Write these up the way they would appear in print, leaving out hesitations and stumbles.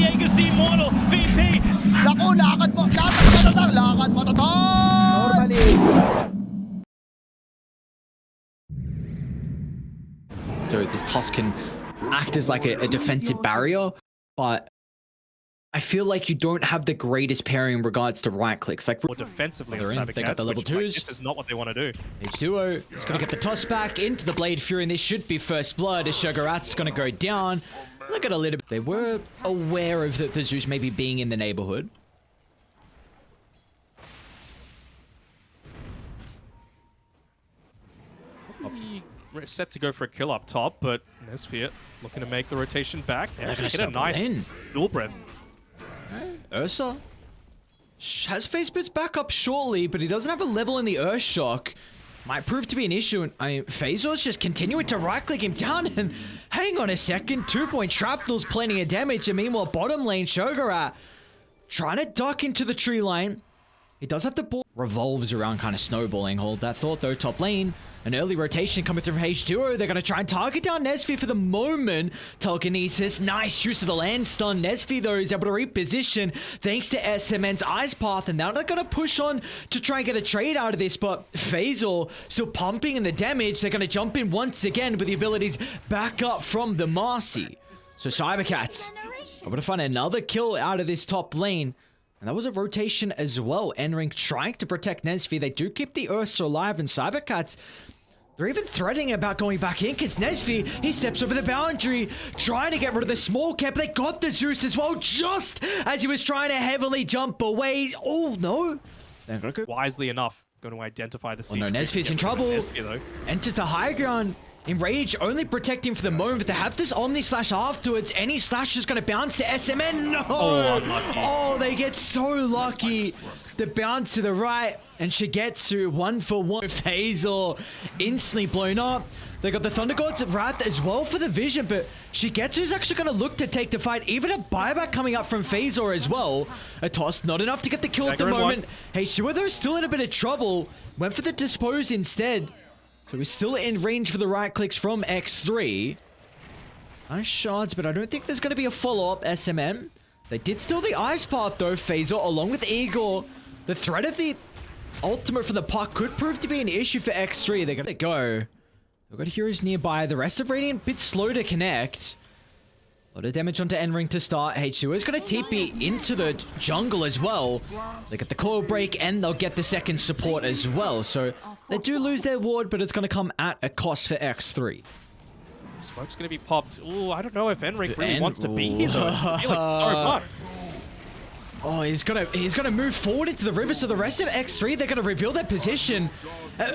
Diego si Immortal, VP. Naku, lakad mo tatang! Normally. So this Tusk can act as like a defensive barrier, but I feel like you don't have the greatest pairing in regards to right clicks. Like More defensively on in. They got the cybercats, level which, like, 2s. this is not what they want to do. H2O is going to get the toss back into the Blade Fury, and this should be first blood as Shogarat's going to go down. Look at a little bit. They were aware of the Zeus maybe being in the neighborhood. We're set to go for a kill up top, but Nesfear looking to make the rotation back. They're Actually gonna get a stop nice in. dual breath. Ursa has face boots back up shortly, but he doesn't have a level in the Earth Shock. Might prove to be an issue, and Phazor's just continuing to right-click him down, and hang on a second, 2-point shrapnel's plenty of damage, and meanwhile bottom lane Shogarat trying to duck into the tree line. He does have the ball. Revolves around kind of snowballing. Hold that thought though, top lane. An early rotation coming through from H2O. They're going to try and target down Nesfear for the moment. Telekinesis, nice use of the land stun. Nesfear though is able to reposition thanks to SMN's Ice Path. And now they're going to push on to try and get a trade out of this. But Phazor still pumping in the damage. They're going to jump in once again with the abilities back up from the Marcy. So cybercats able to find another kill out of this top lane. And that was a rotation as well. N-Ring trying to protect Nesfear. They do keep the Ursa alive, and cybercats, they're even threatening about going back in because Nesfear, he steps over the boundary, trying to get rid of the small cap. They got the Zeus as well, just as he was trying to heavily jump away. Oh, no. They're going to go Wisely enough, going to identify the siege. no, Nesfear's in trouble. Nesfear, though. Enters the high ground. Enrage only protecting for the moment, but to have this Omni Slash afterwards, any slash is going to bounce to SMN. No! Oh, unlucky. Oh, they get so lucky. The bounce to the right, and Shigetsu 1-for-1. Phazor instantly blown up. They got the Thunder God's Wrath as well for the vision, but Shigetsu's actually going to look to take the fight. Even a buyback coming up from Phazor as well. A toss, not enough to get the kill at the moment. H2O though is still in a bit of trouble. Went for the dispose instead. So we're still in range for the right clicks from X3. Nice shots, but I don't think there's going to be a follow-up SMM. They did steal the Ice Path though, Phazor, along with Igor. The threat of the ultimate from the puck could prove to be an issue for X3. They're going to go. They've got heroes nearby. The rest of Radiant a bit slow to connect. A lot of damage onto N-Ring to start. H2O is going to TP into the jungle as well. They get the coil break and they'll get the second support as well. So they do lose their ward, but it's going to come at a cost for X3. Smoke's going to be popped. Ooh, I don't know if N-Ring really wants to be here, though. I feel like so much. Oh, he's gonna move forward into the river. So the rest of X3, they're gonna reveal their position.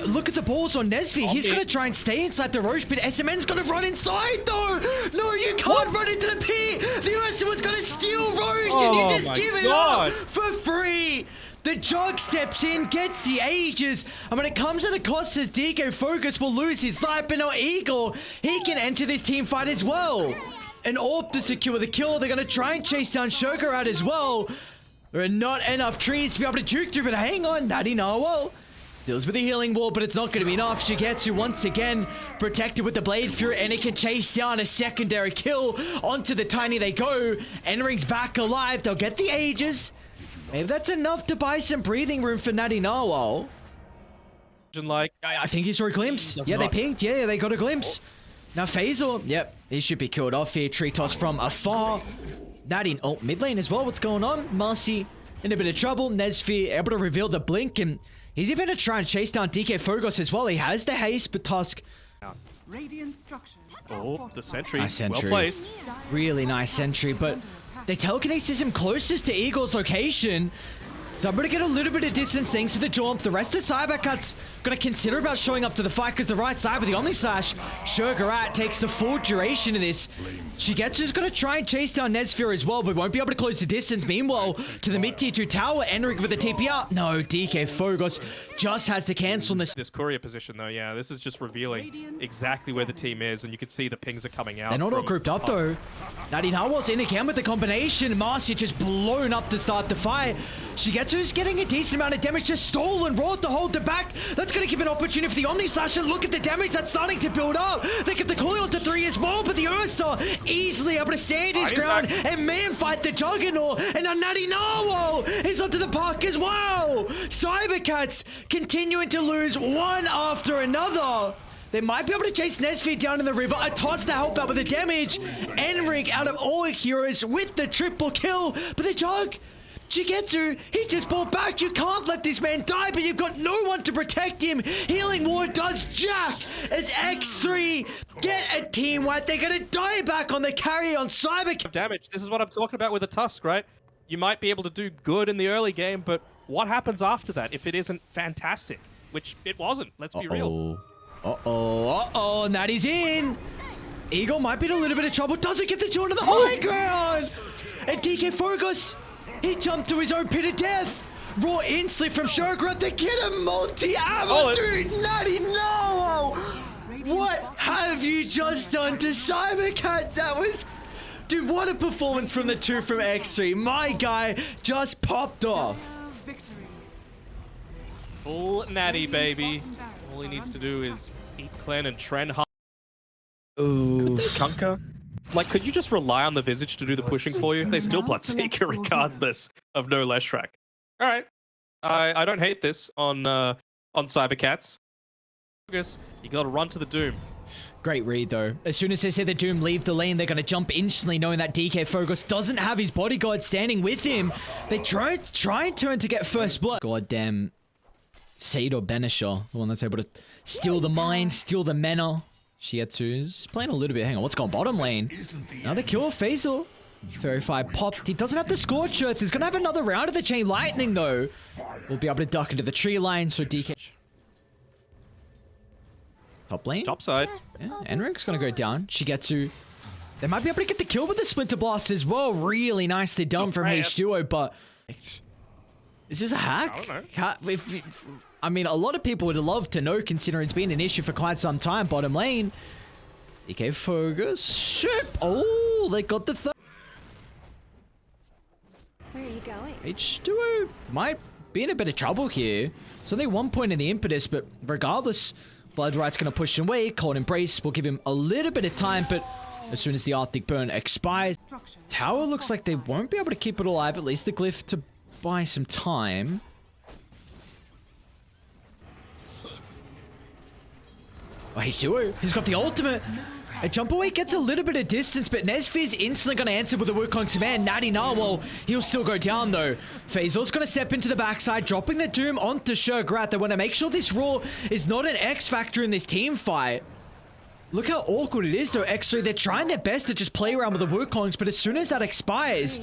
Look at the balls on Nesfear. He's gonna try and stay inside the Roche pit. SMN's gonna run inside though. No, you can't run into the pit. The Ursa was gonna steal Roche, and you just give it up for free. The Jog steps in, gets the Aegis, and when it comes to the cost, as DK Focus will lose his life, but now Eagle, he can enter this team fight as well. An orb to secure the kill. They're gonna try and chase down Shogarat as well. There are not enough trees to be able to juke through, but hang on, Nadinawal deals with the healing wall, but it's not going to be enough. Shigetsu once again protected with the Blade Fury, and it can chase down a secondary kill. Onto the Tiny they go. N-Ring's back alive. They'll get the Aegis. Maybe that's enough to buy some breathing room for Nadinawal. Like, I think he saw a glimpse. Yeah, they pinged. Yeah, they got a glimpse. Now Phazor, yep, he should be killed off here. Tree toss from afar. Nadine, oh, mid lane as well. What's going on? Marcy in a bit of trouble. Nesfear able to reveal the blink, and he's even going to try and chase down DK Fogos as well. He has the haste, but Tusk. Oh, the sentry. Nice sentry. Well placed. Really nice sentry, but they telekinesis him closest to Eagle's location. So I'm going to get a little bit of distance thanks to the jump. The rest of Cybercats going to consider about showing up to the fight because the right side with the Omni Slash. Shogarat takes the full duration of this. Shigetsu's going to try and chase down Nesfear as well, but won't be able to close the distance. Meanwhile, to the mid-tier 2 tower, Enric with the TP out. No, DK Fogos just has to cancel this courier position though, yeah, this is just revealing exactly where the team is, and you can see the pings are coming out. They're not all grouped up though. Nadine Harwell's in again with the combination. Marcia just blown up to start the fight. She gets Shigetsu's getting a decent amount of damage, just stolen Raw to hold the back. That's going to give an opportunity for the Omni Slash, and look at the damage that's starting to build up. They get the coil to 3 as well, but the Ursa easily able to stand his ground and man fight the Juggernaut, and now Natty Narwhal is onto the park as well. Cybercats continuing to lose one after another. They might be able to chase Nesfear down in the river. A toss to help out with the damage. Enric out of all heroes with the triple kill. But the Jug, Shigetsu, he just pulled back. You can't let this man die, but you've got no one to protect him. Healing Ward does jack as X3 get a team wipe. They're going to die back on the carry on Cybercats. Damage. This is what I'm talking about with a Tusk, right? You might be able to do good in the early game, but what happens after that if it isn't fantastic? Which it wasn't. Let's be real. Natty's in. Eagle might be in a little bit of trouble. Doesn't get the joint on the high ground. And DK Fergus, he jumped to his own pit of death. Raw instantly from Shurgrat. They get a multi-ammo, dude. Natty, no. What have you just done to Cybercat? That was... Dude, what a performance from the two from X3. My guy just popped off. Full Natty, baby. All he needs to do is eat Clan and Tren hard. Ooh. Could they conquer? Like, could you just rely on the Visage to do the pushing for you? They still Bloodseeker regardless of no less track. All right. I don't hate this on Cybercats. You gotta run to the Doom. Great read, though. As soon as they say the Doom leave the lane, they're going to jump instantly, knowing that DK Fergus doesn't have his bodyguard standing with him. They try and turn to get first blood. Goddamn Said or Benisher, the one that's able to steal the mine, steal the mana. Shigetsu's playing a little bit. Hang on, what's going bottom lane? Another kill, Faisal. Verify popped. He doesn't have the Scorch Earth. He's going to have another round of the Chain Lightning, though. We'll be able to duck into the tree line, so DK... Top lane? Top side. Yeah, Enric's gonna go down. Shigetsu. They might be able to get the kill with the Splinter Blast as well. Really nicely done from H2O, but... Is this a hack? I don't know. I mean, a lot of people would love to know, considering it's been an issue for quite some time. Bottom lane. DK Fergus. Ship. Oh, they got the third. Where are you going? H2O might be in a bit of trouble here. It's only 1 point in the impetus, but regardless... Bloodright's going to push him away. Cold Embrace will give him a little bit of time, but as soon as the Arctic Burn expires, Tower looks like they won't be able to keep it alive, at least the Glyph to buy some time. Oh, H2O, he's got the ultimate. A jump away gets a little bit of distance, but Nesfear's instantly going to answer with a Wukong's command. Natty Narwhal, he'll still go down though. Faisal's going to step into the backside, dropping the Doom onto Shurgrat. They want to make sure this Raw is not an X factor in this team fight. Look how awkward it is though, X3. They're trying their best to just play around with the Wukongs, but as soon as that expires,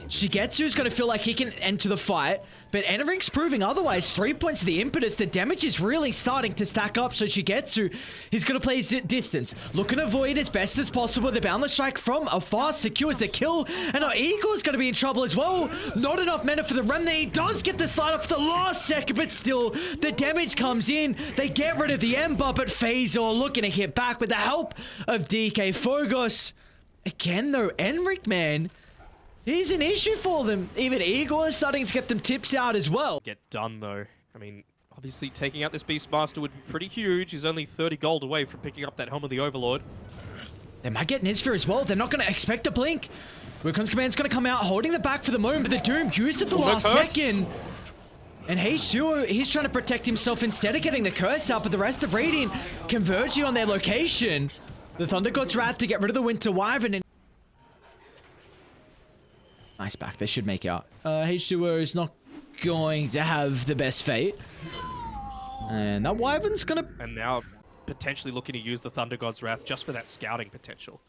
Shigetsu's going to feel like he can enter the fight. But Enrink's proving otherwise. 3 points of the impetus. The damage is really starting to stack up. So Shigetsu, he's going to play distance. Looking to avoid as best as possible. The Boundless Strike from afar secures the kill. And our Eagle's going to be in trouble as well. Not enough mana for the Remnant. He does get the slide off the last second, but still, the damage comes in. They get rid of the Ember, but Phasor looking to hit back with the help of DK Fergus. Again, though, Enric, man, he's an issue for them. Even Igor is starting to get them tips out as well. Get done, though. I mean, obviously taking out this Beastmaster would be pretty huge. He's only 30 gold away from picking up that Helm of the Overlord. They might get Nisfir as well. They're not going to expect a blink. Wukon's command's going to come out, holding the back for the moment, but the Doom used at the last second. And H2O, he's trying to protect himself instead of getting the curse out, but the rest of Radiant converging on their location. The Thunder God's Wrath to get rid of the Winter Wyvern. And nice back. They should make out. H2O is not going to have the best fate. And that Wyvern's going to... And now potentially looking to use the Thunder God's Wrath just for that scouting potential.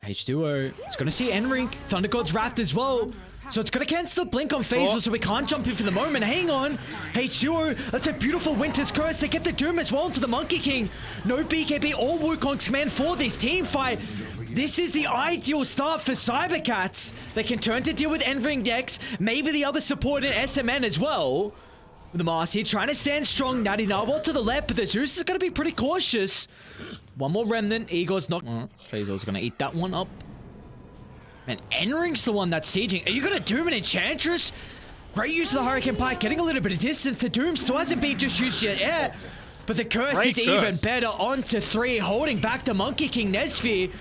H2O, it's going to see Enrink, Thunder God's Wrath as well. So it's going to cancel the blink on Phasor, so we can't jump in for the moment. Hang on. H2O, that's a beautiful Winter's Curse. They get the Doom as well into the Monkey King. No BKB or Wukong's command for this team fight. This is the ideal start for Cybercats. They can turn to deal with Enrink decks, maybe the other support in SMN as well. The Marcy trying to stand strong. Natty Narwhal to the left, but the Zeus is going to be pretty cautious. One more Remnant. Igor's not... Fazor's going to eat that one up. And Enrink's the one that's sieging. Are you going to Doom an Enchantress? Great use of the Hurricane Pike, getting a little bit of distance. The Doom still hasn't been just used yet. Yeah. But the curse Great is even curse. better. Onto 3, holding back the Monkey King Nessphere.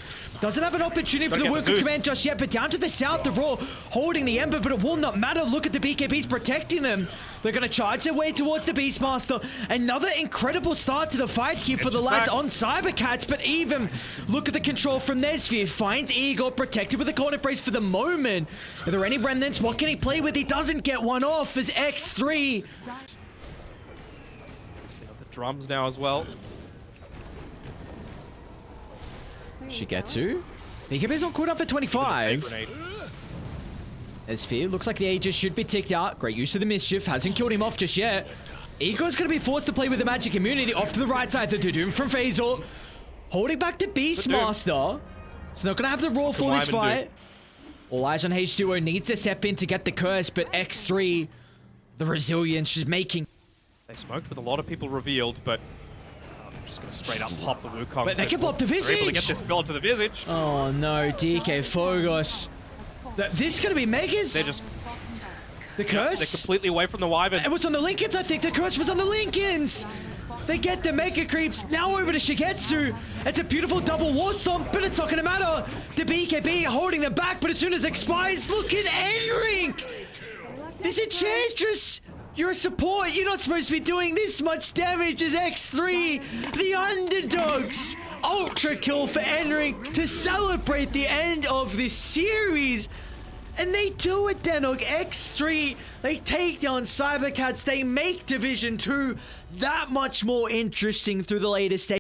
Doesn't have an opportunity for the Gotta get the Workers Zeus. Command just yet, but down to the south, the Raw holding the Ember, but it will not matter. Look at the BKBs protecting them. They're going to charge their way towards the Beastmaster. Another incredible start to the fight here for the Just lads back. on Cybercats, but even look at the control from Nessphere. Finds Igor protected with a corner brace for the moment. Are there any remnants? What can he play with? He doesn't get one off as X3. The drums now as well. Shigetsu. BKB's on cooldown for 25. Grenade. Nessphere, looks like the Aegis should be ticked out. Great use of the Mischief, hasn't killed him off just yet. Igor's going to be forced to play with the Magic Immunity off to the right side. The Doom from Phasor. Holding back the Beastmaster. So they're going to have the Raw for this fight. All eyes on H2O, needs to step in to get the curse, but X3, the resilience is making. They smoked with a lot of people revealed, but I'm just going to straight up pop the Wukong. But they can pop the They're able to Visage. get this gold to the Visage. Oh no, DK Fogos. This is going to be Megas. They're just The they're curse. completely away from the Wyvern. It was on the Lincolns, I think. The curse was on the Lincolns. They get the Mega Creeps. Now over to Shigetsu. It's a beautiful double War Stomp, but it's not going to matter. The BKB holding them back, but as soon as it expires, look at Enrink. This Enchantress. You're a support. You're not supposed to be doing this much damage as X3. The underdogs. Ultra kill for Enrink to celebrate the end of this series. And they do it, danog. X3, they take down Cybercats. They make Division 2 that much more interesting through the latest stage.